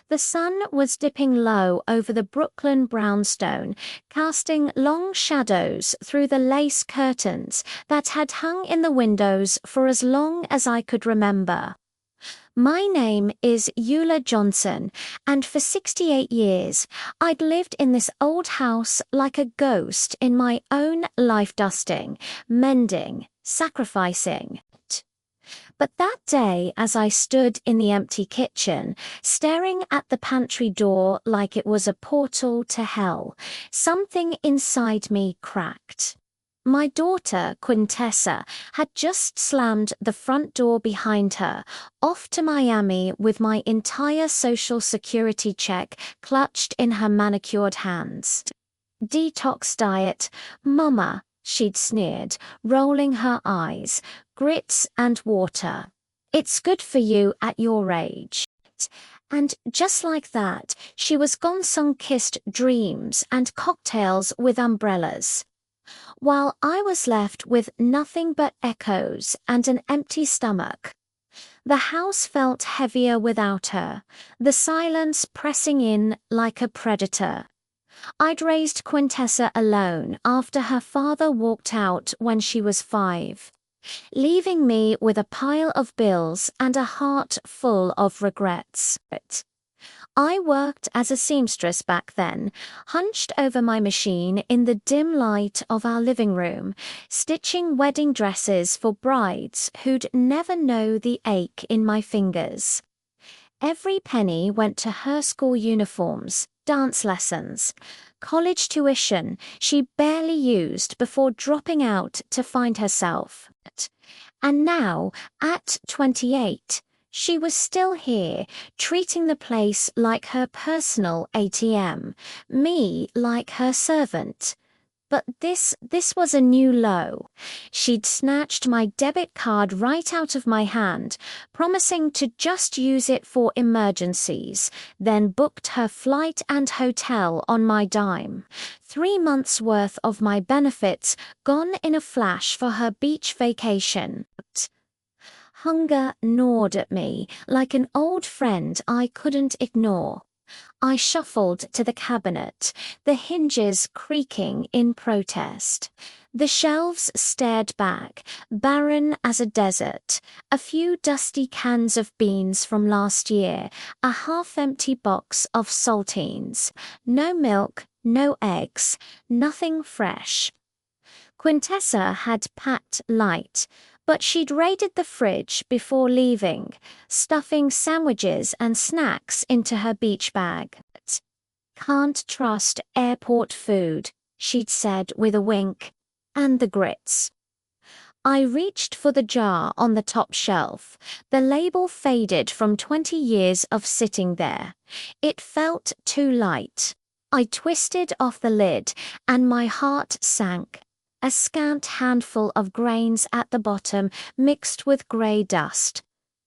The sun was dipping low over the Brooklyn brownstone, casting long shadows through the lace curtains that had hung in the windows for as long as I could remember. My name is Eula Johnson, and for 68 years, I'd lived in this old house like a ghost in my own life, dusting, mending, sacrificing. But that day, as I stood in the empty kitchen, staring at the pantry door like it was a portal to hell, something inside me cracked. My daughter, Quintessa, had just slammed the front door behind her, off to Miami with my entire Social Security check clutched in her manicured hands. Detox diet, Mama, she'd sneered, rolling her eyes, grits and water. It's good for you at your age. And just like that, she was gone. Sun-kissed dreams and cocktails with umbrellas, while I was left with nothing but echoes and an empty stomach. The house felt heavier without her, the silence pressing in like a predator. I'd raised Quintessa alone after her father walked out when she was 5, leaving me with a pile of bills and a heart full of regrets. I worked as a seamstress back then, hunched over my machine in the dim light of our living room, stitching wedding dresses for brides who'd never know the ache in my fingers. Every penny went to her school uniforms, dance lessons, college tuition she barely used before dropping out to find herself. And now, at 28, she was still here, treating the place like her personal ATM, me like her servant. But this was a new low. She'd snatched my debit card right out of my hand, promising to just use it for emergencies, then booked her flight and hotel on my dime. 3 months' worth of my benefits gone in a flash for her beach vacation. Hunger gnawed at me like an old friend I couldn't ignore. I shuffled to the cabinet, the hinges creaking in protest. The shelves stared back, barren as a desert. A few dusty cans of beans from last year, a half-empty box of saltines. No milk, no eggs, nothing fresh. Quintessa had packed light, but she'd raided the fridge before leaving, stuffing sandwiches and snacks into her beach bag. Can't trust airport food, she'd said with a wink. And the grits. I reached for the jar on the top shelf. The label faded from 20 years of sitting there. It felt too light. I twisted off the lid, and my heart sank. A scant handful of grains at the bottom mixed with grey dust.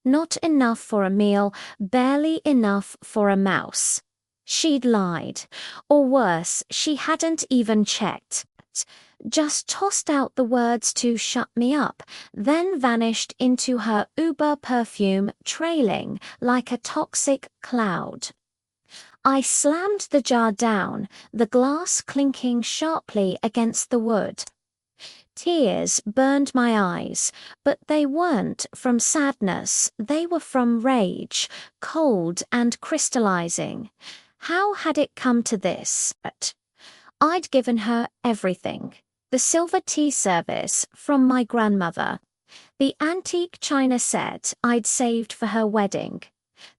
Not enough for a meal, barely enough for a mouse. She'd lied. Or worse, she hadn't even checked. Just tossed out the words to shut me up, then vanished into her Uber perfume, trailing like a toxic cloud. I slammed the jar down, the glass clinking sharply against the wood. Tears burned my eyes, but they weren't from sadness, they were from rage, cold and crystallizing. How had it come to this? I'd given her everything. The silver tea service from my grandmother, the antique china set I'd saved for her wedding,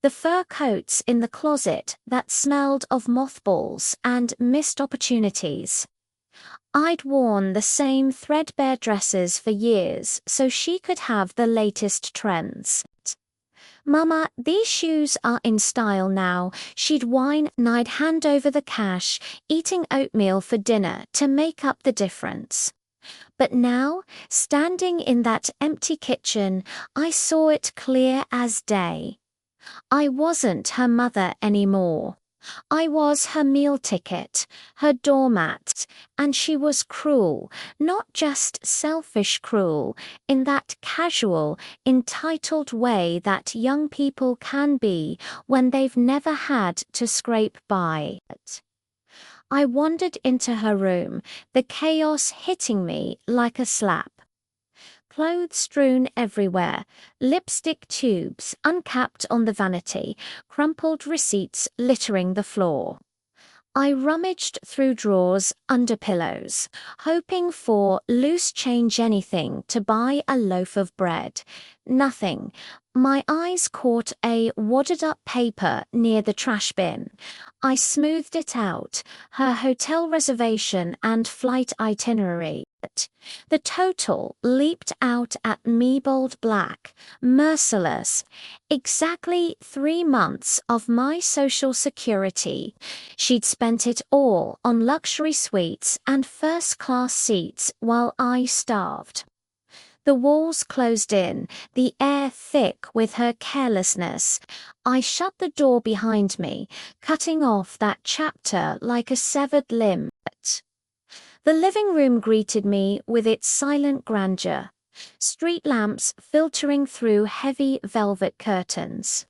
the fur coats in the closet that smelled of mothballs and missed opportunities. I'd worn the same threadbare dresses for years so she could have the latest trends. Mama, these shoes are in style now, she'd whine, and I'd hand over the cash, eating oatmeal for dinner to make up the difference. But now, standing in that empty kitchen, I saw it clear as day. I wasn't her mother anymore. I was her meal ticket, her doormat, and she was cruel, not just selfish cruel, in that casual, entitled way that young people can be when they've never had to scrape by. I wandered into her room, the chaos hitting me like a slap. Clothes strewn everywhere, lipstick tubes uncapped on the vanity, crumpled receipts littering the floor. I rummaged through drawers under pillows, hoping for loose change, anything to buy a loaf of bread. Nothing. My eyes caught a wadded up paper near the trash bin. I smoothed it out, her hotel reservation and flight itinerary. The total leaped out at me bold black, merciless. Exactly 3 months of my social security. She'd spent it all on luxury suites and first-class seats while I starved. The walls closed in, the air thick with her carelessness. I shut the door behind me, cutting off that chapter like a severed limb. The living room greeted me with its silent grandeur, street lamps filtering through heavy velvet curtains.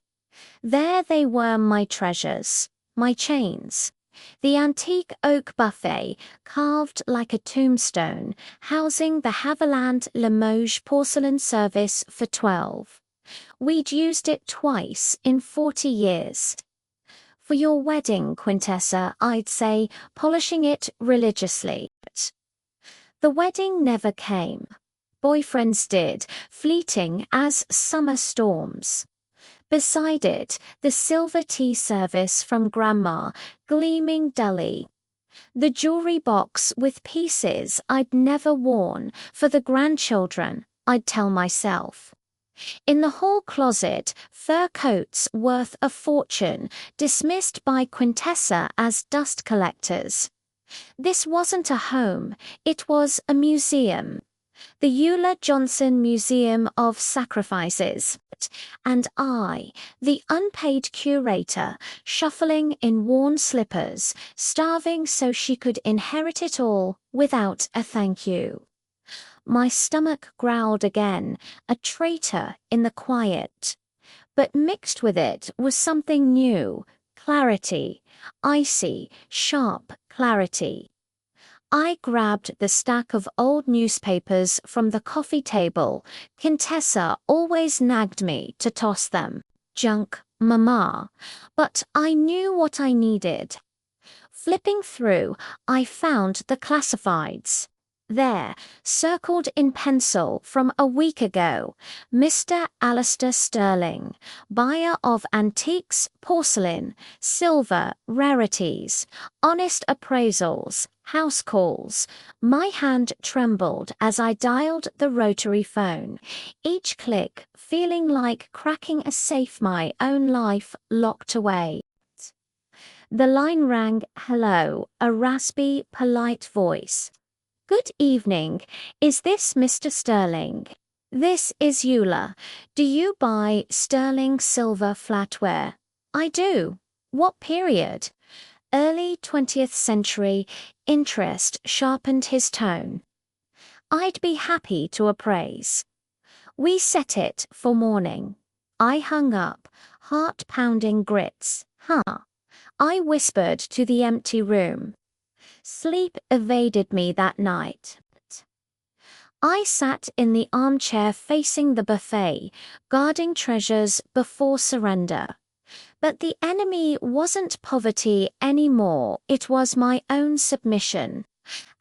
There they were, my treasures, my chains. The antique oak buffet, carved like a tombstone, housing the Haviland Limoges porcelain service for 12. We'd used it twice in 40 years. For your wedding, Quintessa, I'd say, polishing it religiously. The wedding never came. Boyfriends did, fleeting as summer storms. Beside it, the silver tea service from Grandma, gleaming dully. The jewelry box with pieces I'd never worn, for the grandchildren, I'd tell myself. In the hall closet, fur coats worth a fortune, dismissed by Quintessa as dust collectors. This wasn't a home, it was a museum. The Eula Johnson Museum of Sacrifices, and I, the unpaid curator, shuffling in worn slippers, starving so she could inherit it all without a thank you. My stomach growled again, a traitor in the quiet. But mixed with it was something new, clarity, icy, sharp clarity. I grabbed the stack of old newspapers from the coffee table. Quintessa always nagged me to toss them. Junk, Mama. But I knew what I needed. Flipping through, I found the classifieds. There, circled in pencil from a week ago, Mr. Alistair Sterling, buyer of antiques, porcelain, silver, rarities, honest appraisals, house calls. My hand trembled as I dialed the rotary phone, each click feeling like cracking a safe my own life locked away. The line rang, hello, a raspy, polite voice. Good evening. Is this Mr. Sterling? This is Eula. Do you buy sterling silver flatware? I do. What period? Early 20th century. Interest sharpened his tone. I'd be happy to appraise. We set it for morning. I hung up, heart-pounding grits. I whispered to the empty room. Sleep evaded me that night. I sat in the armchair facing the buffet, guarding treasures before surrender. But the enemy wasn't poverty anymore, it was my own submission.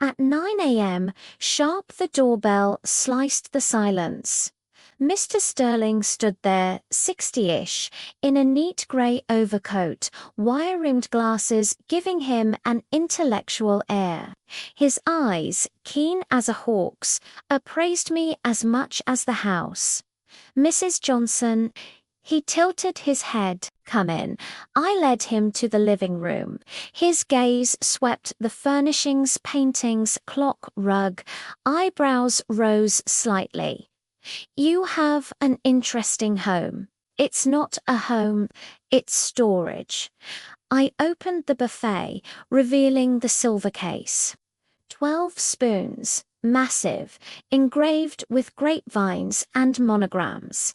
At 9 a.m., sharp the doorbell sliced the silence. Mr. Sterling stood there, 60-ish, in a neat grey overcoat, wire-rimmed glasses giving him an intellectual air. His eyes, keen as a hawk's, appraised me as much as the house. Mrs. Johnson. He tilted his head. Come in. I led him to the living room. His gaze swept the furnishings, paintings, clock, rug. Eyebrows rose slightly. You have an interesting home. It's not a home, it's storage. I opened the buffet, revealing the silver case. 12 spoons, massive, engraved with grapevines and monograms.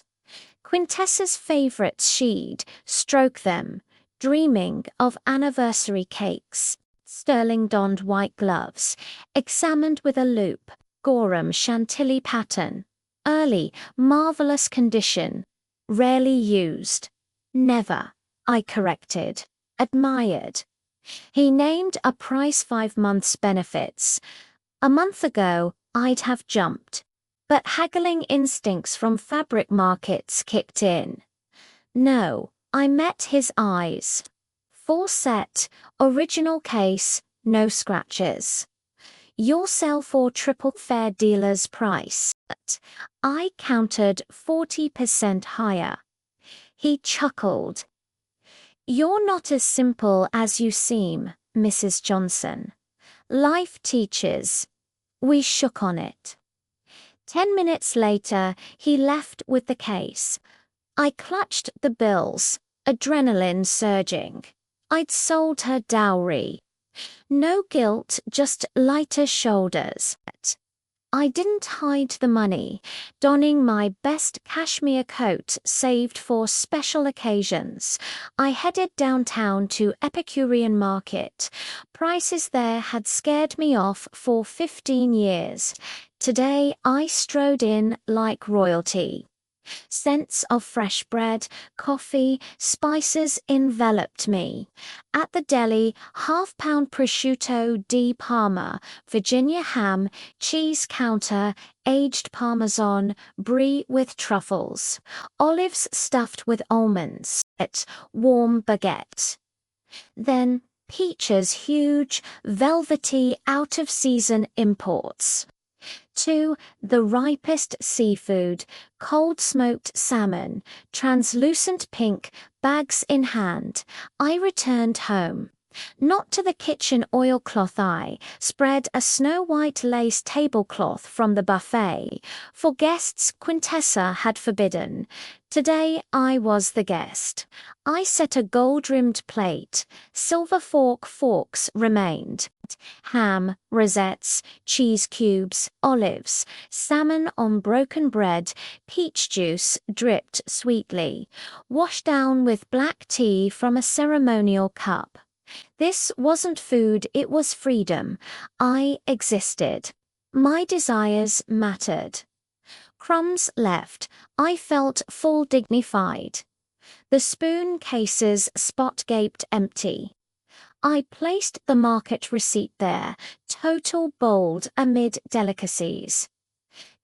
Quintessa's favourites she'd stroke them, dreaming of anniversary cakes. Sterling donned white gloves, examined with a loupe, Gorham Chantilly pattern. Early, marvellous condition, rarely used. Never, I corrected. Admired. He named a price 5 months benefits. A month ago, I'd have jumped. But haggling instincts from fabric markets kicked in. No, I met his eyes. Full set, original case, no scratches. You'll sell for triple fair dealer's price. I countered 40% higher. He chuckled. You're not as simple as you seem, Mrs. Johnson. Life teaches. We shook on it. 10 minutes later, he left with the case. I clutched the bills, adrenaline surging. I'd sold her dowry. No guilt, just lighter shoulders. I didn't hide the money, donning my best cashmere coat saved for special occasions. I headed downtown to Epicurean Market. Prices there had scared me off for 15 years. Today I strode in like royalty. Scents of fresh bread, coffee, spices enveloped me. At the deli, half-pound prosciutto di Parma, Virginia ham, cheese counter, aged Parmesan, brie with truffles, olives stuffed with almonds, warm baguette. Then peaches, huge, velvety, out-of-season imports. 2. The ripest seafood, cold-smoked salmon, translucent pink, bags in hand. I returned home. Not to the kitchen oilcloth I spread a snow-white lace tablecloth from the buffet, for guests Quintessa had forbidden. Today I was the guest. I set a gold-rimmed plate. Silver forks remained. Ham, rosettes, cheese cubes, olives, salmon on broken bread, peach juice dripped sweetly, washed down with black tea from a ceremonial cup. This wasn't food, it was freedom. I existed. My desires mattered. Crumbs left. I felt full dignified. The spoon cases spot-gaped empty. I placed the market receipt there, total bold amid delicacies.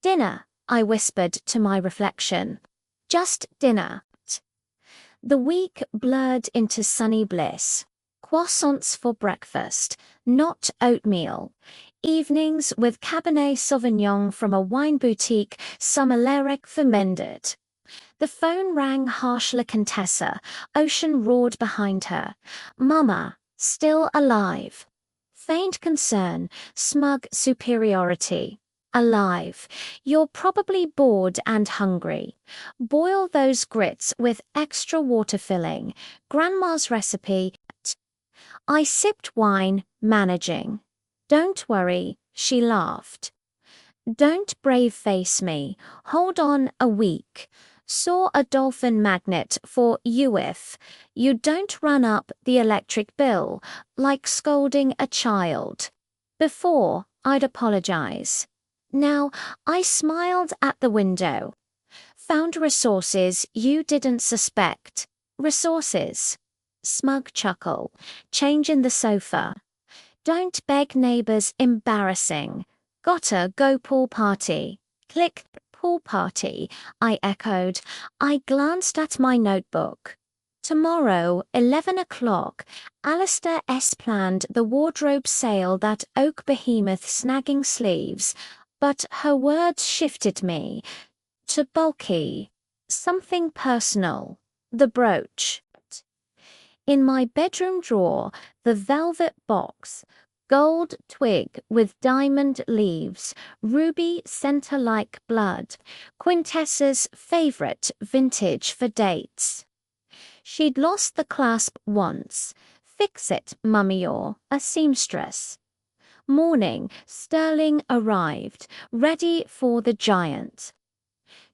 Dinner, I whispered to my reflection. Just dinner. The week blurred into sunny bliss. Croissants for breakfast, not oatmeal. Evenings with Cabernet Sauvignon from a wine boutique, Sommeleric fermented. The phone rang harsh. La Contessa. Ocean roared behind her. Mama, still alive. Faint concern, smug superiority. Alive. You're probably bored and hungry. Boil those grits with extra water filling. Grandma's recipe. I sipped wine, managing. Don't worry, she laughed. Don't brave-face me. Hold on a week. Saw a dolphin magnet for UIF. You don't run up the electric bill, like scolding a child. Before, I'd apologize. Now, I smiled at the window. Found resources you didn't suspect. Resources. Smug chuckle. Change in the sofa. Don't beg neighbors embarrassing. Gotta go pool party. Click. Pool party, I echoed. I glanced at my notebook. Tomorrow, 11 o'clock, Alistair S. planned the wardrobe sale, that oak behemoth snagging sleeves, but her words shifted me to bulky, something personal, the brooch. In my bedroom drawer, the velvet box, gold twig with diamond leaves, ruby center like blood, Quintessa's favorite vintage for dates. She'd lost the clasp once, Fix it, mummy, you're a seamstress. Morning, Sterling arrived, ready for the giant.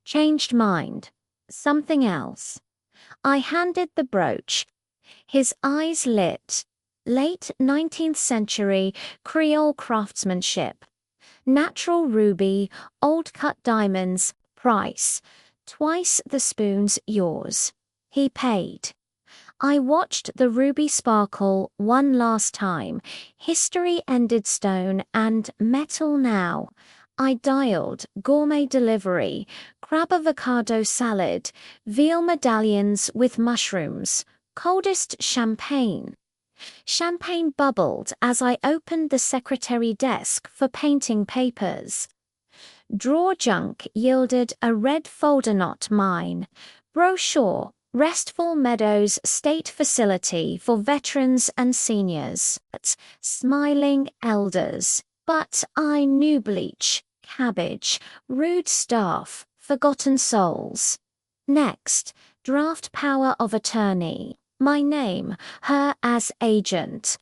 Changed mind. Something else. I handed the brooch. His eyes lit. Late 19th century Creole craftsmanship. Natural ruby, old cut diamonds, price. Twice the spoons yours. He paid. I watched the ruby sparkle one last time. History ended stone and metal now. I dialed gourmet delivery, crab avocado salad, veal medallions with mushrooms, coldest champagne. Champagne bubbled as I opened the secretary desk for painting papers. Drawer junk yielded a red folder, not mine. Brochure, Restful Meadows State Facility for Veterans and Seniors. Smiling elders. But I knew bleach, cabbage, rude staff, forgotten souls. Next, draft power of attorney. My name, her as agent.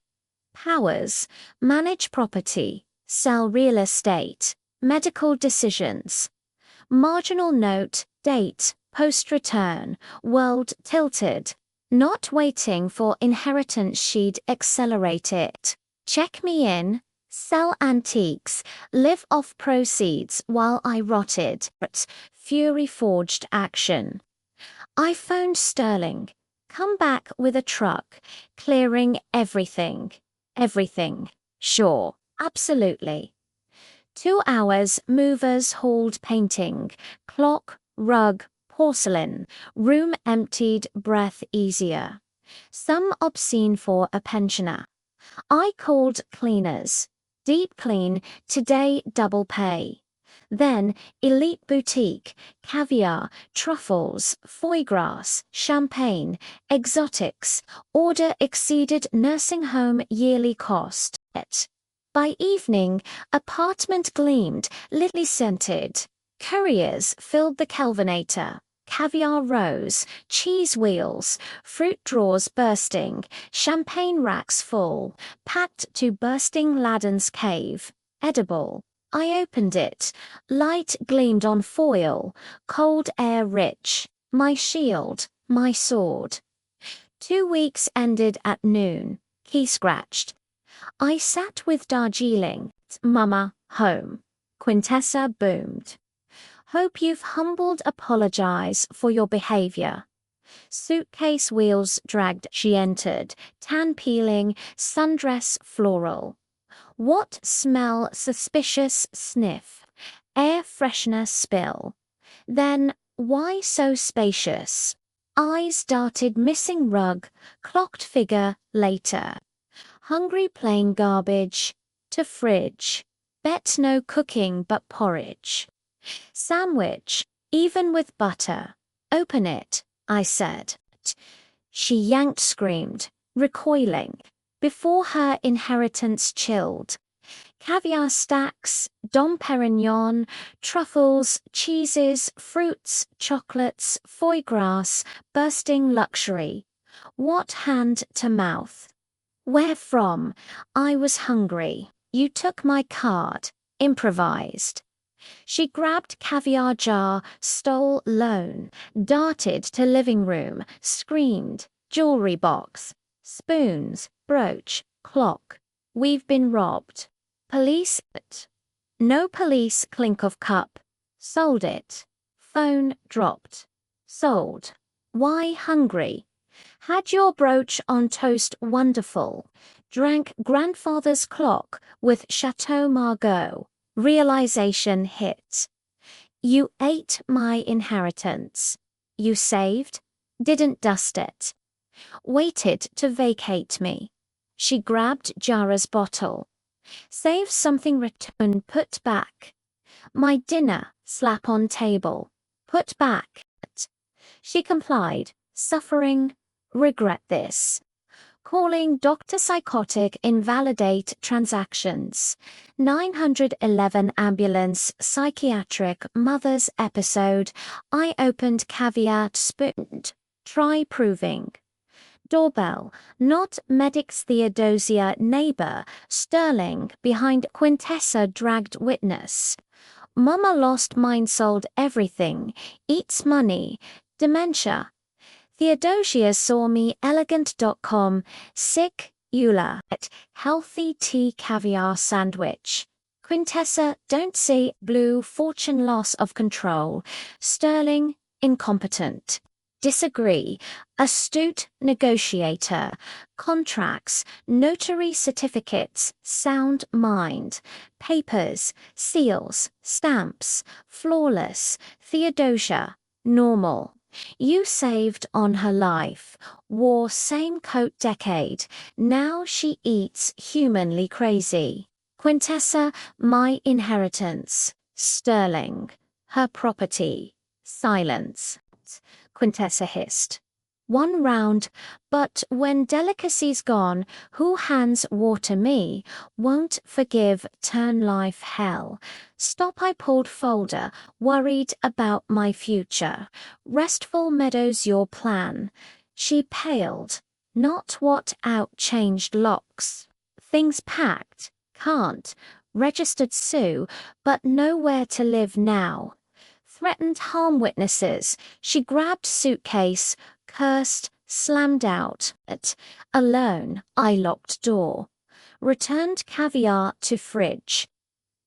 Powers, manage property, sell real estate, medical decisions. Marginal note, date, post-return, world tilted. Not waiting for inheritance, she'd accelerate it. Check me in, sell antiques, live off proceeds while I rotted. Fury forged action. I phoned Sterling. Come back with a truck, clearing everything. Everything. Sure, absolutely. 2 hours, movers hauled painting, clock, rug, porcelain, room emptied, breath easier. Some obscene for a pensioner. I called cleaners. Deep clean, today double pay. Then, elite boutique, caviar, truffles, foie gras, champagne, exotics, order exceeded nursing home yearly cost. By evening, apartment gleamed, lily scented. Couriers filled the Kelvinator. Caviar rose, cheese wheels, fruit drawers bursting, champagne racks full, packed to bursting Ladden's cave. Edible. I opened it. Light gleamed on foil, cold air rich. My shield, my sword. 2 weeks ended at noon. Key scratched. I sat with Darjeeling. Mama, home. Quintessa boomed. Hope you've humbled, apologize for your behavior. Suitcase wheels dragged, she entered, tan peeling, sundress floral. What smell suspicious, sniff, air freshener spill. Then, why so spacious? Eyes darted, missing rug, clocked figure, later. Hungry, plain garbage, to fridge. Bet no cooking but porridge. Sandwich, even with butter. Open it, I said. She yanked, screamed, recoiling. Before her inheritance chilled. Caviar stacks, Dom Perignon, truffles, cheeses, fruits, chocolates, foie gras, bursting luxury. What hand to mouth? Where from? I was hungry. You took my card, improvised. She grabbed caviar jar, stole loan, darted to living room, screamed, jewelry box, spoons, brooch, clock. We've been robbed. Police. No police, clink of cup. Sold it. Phone dropped. Sold. Why hungry? Had your brooch on toast, wonderful. Drank grandfather's clock with Chateau Margaux. Realization hit. You ate my inheritance. You saved, didn't dust it. Waited to vacate me. She grabbed Jara's bottle. Save something, return, put back. My dinner, slap on table. Put back. She complied, suffering, regret this. Calling Dr. Psychotic, invalidate transactions. 911 ambulance, psychiatric, mother's episode. I opened caveat, spooned. Try proving. Doorbell, not Medix Theodosia neighbor, Sterling, behind Quintessa dragged witness. Mama lost mind sold everything, eats money, dementia. Theodosia saw me elegant.com, sick, Eula, at healthy tea caviar sandwich. Quintessa, don't see, blue, fortune loss of control. Sterling, incompetent. Disagree, astute negotiator. Contracts, notary certificates, sound mind. Papers, seals, stamps, flawless. Theodosia, normal. You saved on her life, wore same coat decade, now she eats humanly crazy. Quintessa, my inheritance. Sterling, her property. Silence. Quintessa hissed. One round, but when delicacy's gone, who hands water me, won't forgive turn life hell. Stop I pulled folder, worried about my future. Restful meadows your plan. She paled, not what out changed locks. Things packed, can't, registered sue, but nowhere to live now. Threatened harm witnesses, she grabbed suitcase, cursed, slammed out. Alone, I locked door. Returned caviar to fridge.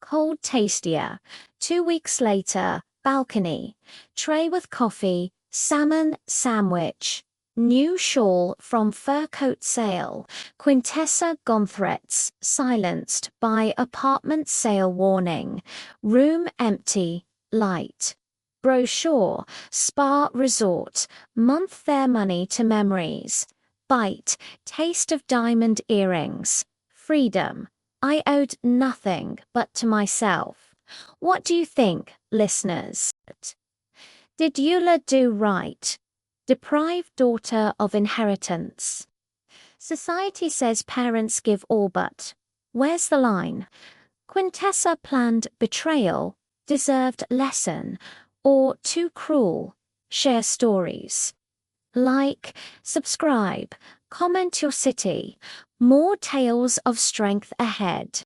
Cold tastier. 2 weeks later, balcony. Tray with coffee, salmon sandwich. New shawl from fur coat sale. Quintessa gone threats, silenced by apartment sale warning. Room empty, light. Brochure, spa resort, month their money to memories. Bite, taste of diamond earrings. Freedom, I owed nothing but to myself. What do you think, listeners? Did Eula do right? Deprived daughter of inheritance. Society says parents give all but. Where's the line? Quintessa planned betrayal, deserved lesson, or too cruel? Share stories. Like, subscribe, comment your city. More tales of strength ahead.